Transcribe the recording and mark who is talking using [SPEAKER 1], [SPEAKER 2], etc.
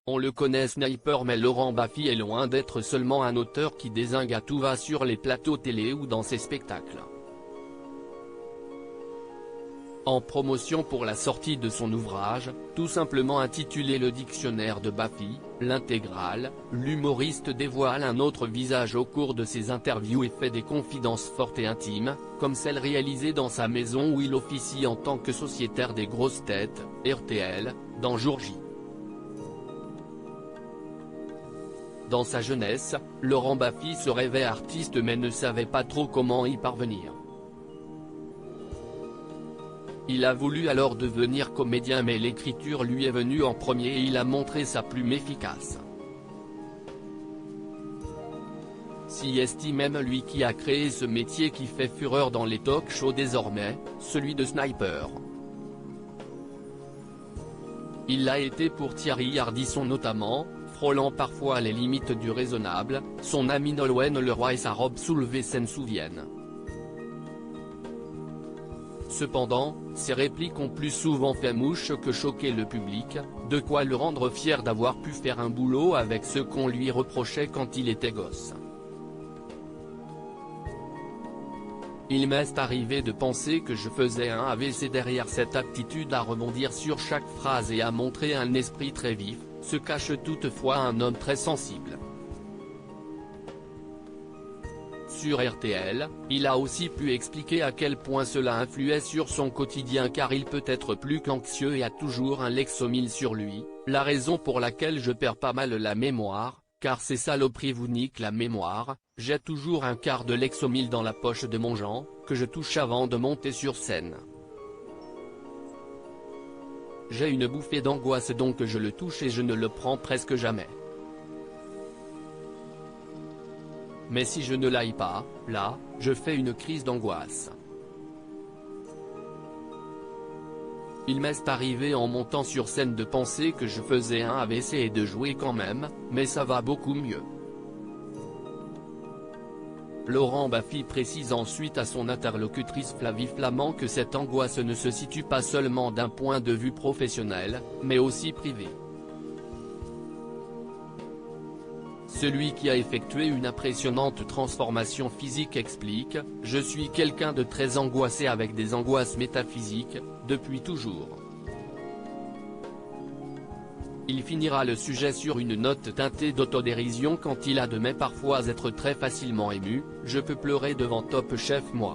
[SPEAKER 1] On le connaît Sniper, mais Laurent Baffy est loin d'être seulement un auteur qui dézingue à tout va sur les plateaux télé ou dans ses spectacles. En promotion pour la sortie de son ouvrage, tout simplement intitulé Le Dictionnaire de Baffy, l'intégrale, l'humoriste dévoile un autre visage au cours de ses interviews et fait des confidences fortes et intimes, comme celle réalisée dans sa maison où il officie en tant que sociétaire des grosses têtes, RTL, dans Jour J. Dans sa jeunesse, Laurent Baffy se rêvait artiste mais ne savait pas trop comment y parvenir. Il a voulu alors devenir comédien mais l'écriture lui est venue en premier et il a montré sa plume efficace. S'y estime même lui qui a créé ce métier qui fait fureur dans les talk-shows désormais, celui de Sniper. Il l'a été pour Thierry Ardisson notamment, frôlant parfois les limites du raisonnable, son ami Nolwenn Leroy et sa robe soulevée s'en souviennent. Cependant, ses répliques ont plus souvent fait mouche que choqué le public, de quoi le rendre fier d'avoir pu faire un boulot avec ce qu'on lui reprochait quand il était gosse. Il m'est arrivé de penser que je faisais un AVC. Derrière cette aptitude à rebondir sur chaque phrase et à montrer un esprit très vif, se cache toutefois un homme très sensible. Sur RTL, il a aussi pu expliquer à quel point cela influait sur son quotidien car il peut être plus qu'anxieux et a toujours un Lexomil sur lui, la raison pour laquelle je perds pas mal la mémoire, car ces saloperies vous niquent la mémoire, j'ai toujours un quart de Lexomil dans la poche de mon Jean, que je touche avant de monter sur scène. J'ai une bouffée d'angoisse donc je le touche et je ne le prends presque jamais. Mais si je ne l'aille pas, là, je fais une crise d'angoisse. Il m'est arrivé en montant sur scène de penser que je faisais un AVC et de jouer quand même, mais ça va beaucoup mieux. Laurent Baffy précise ensuite à son interlocutrice Flavie Flament que cette angoisse ne se situe pas seulement d'un point de vue professionnel, mais aussi privé. Celui qui a effectué une impressionnante transformation physique explique « Je suis quelqu'un de très angoissé avec des angoisses métaphysiques, depuis toujours ». Il finira le sujet sur une note teintée d'autodérision quand il admet parfois être très facilement ému « Je peux pleurer devant Top Chef moi ».